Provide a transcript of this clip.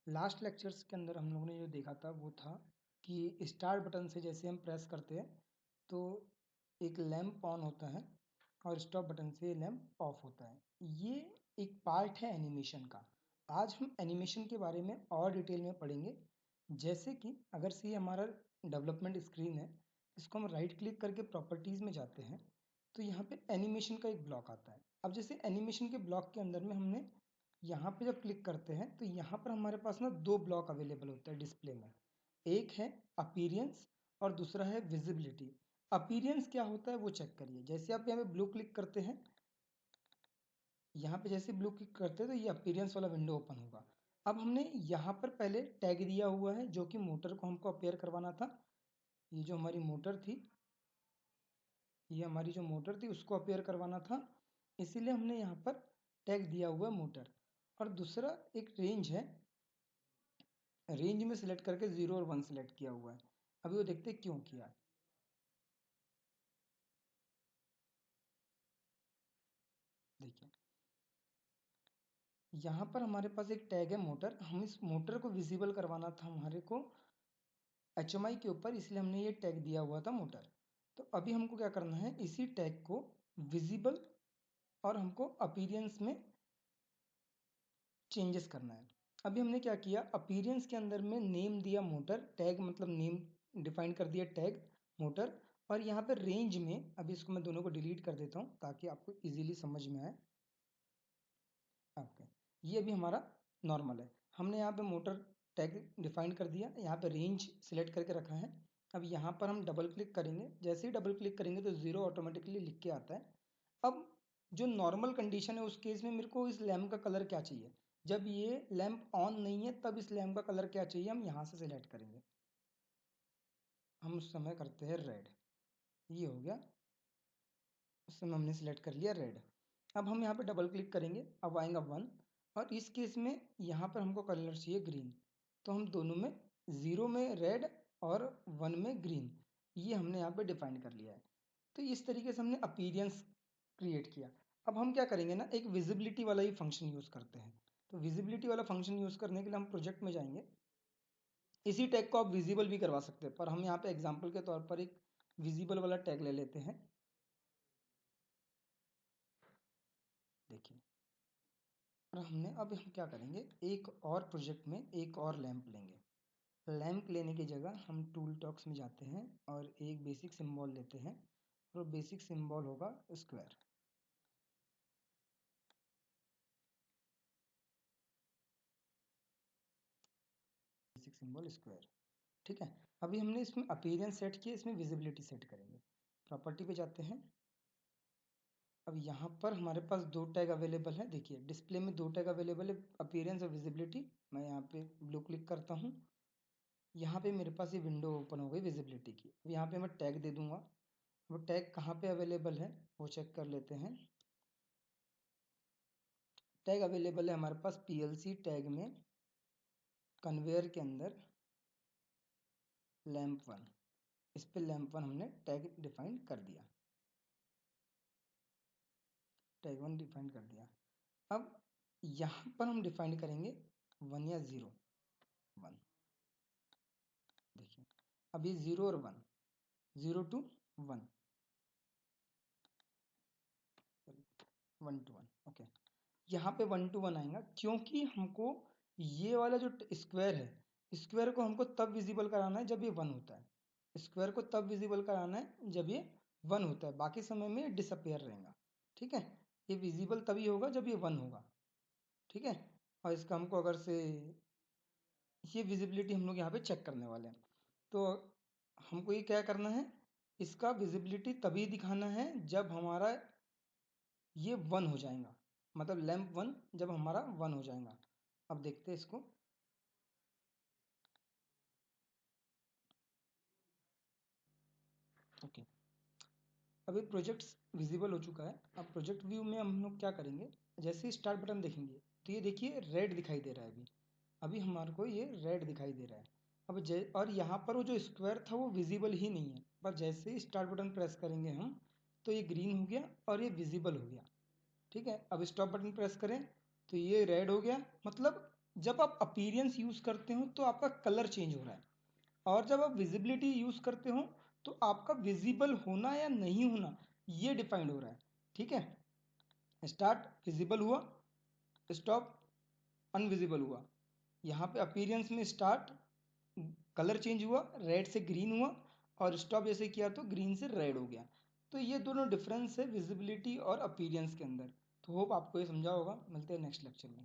Last lectures के अंदर हम लोगों ने जो देखा था वो था कि स्टार्ट बटन से जैसे हम प्रेस करते हैं तो एक लैंप ऑन होता है और स्टॉप बटन से लैंप ऑफ होता है। ये एक पार्ट है एनिमेशन का। आज हम एनिमेशन के बारे में और डिटेल में पढ़ेंगे। जैसे कि अगर से ये हमारा डेवलपमेंट स्क्रीन है, इसको हम राइट क्लिक करके प्रॉपर्टीज़ में जाते हैं तो यहाँ पे एनिमेशन का एक ब्लॉक आता है। अब जैसे एनिमेशन के ब्लॉक के अंदर में हमने यहाँ पे जब क्लिक करते हैं तो यहाँ पर हमारे पास ना दो ब्लॉक अवेलेबल होते हैं डिस्प्ले में। एक है अपीयरेंस और दूसरा है विजिबिलिटी। अपीयरेंस क्या होता है वो चेक करिए। जैसे आप यहाँ पे ब्लू क्लिक करते हैं, यहाँ पे जैसे ब्लू क्लिक करते हैं तो ये अपीयरेंस वाला विंडो ओपन होगा। अब हमने यहाँ पर पहले टैग दिया हुआ है जो कि मोटर को हमको अपेयर करवाना था। ये जो हमारी मोटर थी, ये हमारी जो मोटर थी उसको अपेयर करवाना था, इसीलिए हमने यहाँ पर टैग दिया हुआ है मोटर। और दूसरा एक रेंज है, रेंज में सिलेक्ट करके 0 और 1 सिलेक्ट किया हुआ है। अभी वो देखते हैं क्यों किया। देखिए यहाँ पर हमारे पास एक टैग है मोटर। हम इस मोटर को विजिबल करवाना था हमारे को HMI के ऊपर, इसलिए हमने ये टैग दिया हुआ था मोटर। तो अभी हमको क्या करना है, इसी टैग को विजिबल और हमको अपीयरेंस में चेंजेस करना है। अभी हमने क्या किया, अपीयरेंस के अंदर में नेम दिया मोटर, टैग मतलब नेम डिफाइन कर दिया टैग मोटर। और यहाँ पर रेंज में, अभी इसको मैं दोनों को डिलीट कर देता हूँ ताकि आपको इजीली समझ में आए। ओके, ये अभी हमारा नॉर्मल है। हमने यहाँ पे मोटर टैग डिफाइन कर दिया, यहाँ पे रेंज सिलेक्ट करके रखा है। अब यहाँ पर हम डबल क्लिक करेंगे, जैसे ही डबल क्लिक करेंगे तो 0 ऑटोमेटिकली लिख के आता है। अब जो नॉर्मल कंडीशन है उस केस में मेरे को इस लैम्प का कलर क्या चाहिए, जब ये लैम्प ऑन नहीं है तब इस लैम्प का कलर क्या चाहिए, हम यहाँ से सिलेक्ट करेंगे। हम उस समय करते हैं रेड, ये हो गया, उस समय हमने सिलेक्ट कर लिया रेड। अब हम यहाँ पे डबल क्लिक करेंगे, अब आएगा 1। और इस केस में यहाँ पर हमको कलर चाहिए ग्रीन, तो हम दोनों में 0 में रेड और 1 में ग्रीन, ये हमने यहाँ पे डिफाइन कर लिया है। तो इस तरीके से हमने अपीयरेंस क्रिएट किया। अब हम क्या करेंगे ना, एक विजिबिलिटी वाला ही फंक्शन यूज़ करते हैं। तो विजिबिलिटी वाला फंक्शन यूज़ करने के लिए हम प्रोजेक्ट में जाएंगे। इसी टैग को आप विजिबल भी करवा सकते हैं, पर हम यहाँ पे एग्जाम्पल के तौर पर एक विजिबल वाला टैग ले लेते हैं। देखिए, और हमने अब हम क्या करेंगे, एक और प्रोजेक्ट में एक और लैंप लेंगे। लैंप लेने की जगह हम टूल टॉक्स में जाते हैं और एक बेसिक सिंबल लेते हैं, और बेसिक सिंबल होगा स्क्वायर। बेसिक सिंबल स्क्वायर, ठीक है। अभी हमने इसमें अपीयरेंस सेट किया, इसमें विजिबिलिटी सेट करेंगे। प्रॉपर्टी पे जाते हैं। अब यहाँ पर हमारे पास दो टैग अवेलेबल है। देखिए डिस्प्ले में दो टैग अवेलेबल है, अपीयरेंस और विजिबिलिटी। मैं यहाँ पे ब्लू क्लिक करता हूँ, यहाँ पे मेरे पास ये विंडो ओपन हो गई विजिबिलिटी की। अब यहाँ पे मैं टैग दे दूंगा। वो टैग कहाँ पे अवेलेबल है वो चेक कर लेते हैं। टैग अवेलेबल है हमारे पास PLC टैग में, कन्वेयर के अंदर लैंप 1। इस पे लैंप 1 हमने टैग डिफाइन कर दिया, टैग 1 डिफाइन कर दिया। अब यहाँ पर हम डिफाइन करेंगे 1 या 0 1। देखिए अब ये 0 और 1, 0 to 1, 1 to 1, ओके। यहाँ पे 1 to 1 आएगा क्योंकि हमको ये वाला जो स्क्वायर है, स्क्वायर को हमको तब विजिबल कराना है जब ये 1 होता है। स्क्वायर को तब विजिबल कराना है जब ये 1 होता है, बाकी समय में डिसअपेयर रहेगा, ठीक है। ये विजिबल तभी होगा जब ये 1 होगा, ठीक है। और इसका हमको अगर से ये विजिबिलिटी हम लोग यहाँ पे चेक करने वाले हैं, तो हमको ये क्या करना है, इसका विजिबिलिटी तभी दिखाना है जब हमारा ये 1 हो जाएगा, मतलब लैंप 1 जब हमारा 1 हो जाएगा। अब देखते हैं इसको। ओके, अभी प्रोजेक्ट विजिबल हो चुका है। अब प्रोजेक्ट व्यू में हम लोग क्या करेंगे, जैसे ही स्टार्ट बटन देखेंगे तो ये देखिए रेड दिखाई दे रहा है। अभी अभी हमारे को ये रेड दिखाई दे रहा है। अब और यहाँ पर वो जो स्क्वायर था वो विजिबल ही नहीं है, पर जैसे ही स्टार्ट बटन प्रेस करेंगे हम तो ये ग्रीन हो गया और ये विजिबल हो गया, ठीक है। अब स्टॉप बटन प्रेस करें तो ये रेड हो गया, मतलब जब आप अपीयरेंस यूज़ करते हो तो आपका कलर चेंज हो रहा है, और जब आप विजिबिलिटी यूज़ करते हो तो आपका विजिबल होना या नहीं होना ये डिफाइंड हो रहा है। ठीक है, स्टार्ट विजिबल हुआ, स्टॉप अनविजिबल हुआ। यहाँ पे अपीयरेंस में स्टार्ट कलर चेंज हुआ, रेड से ग्रीन हुआ, और स्टॉप जैसे किया तो ग्रीन से रेड हो गया। तो ये दोनों डिफरेंस है विजिबिलिटी और अपीयरेंस के अंदर। तो होप आपको ये समझा होगा। मिलते हैं नेक्स्ट लेक्चर में।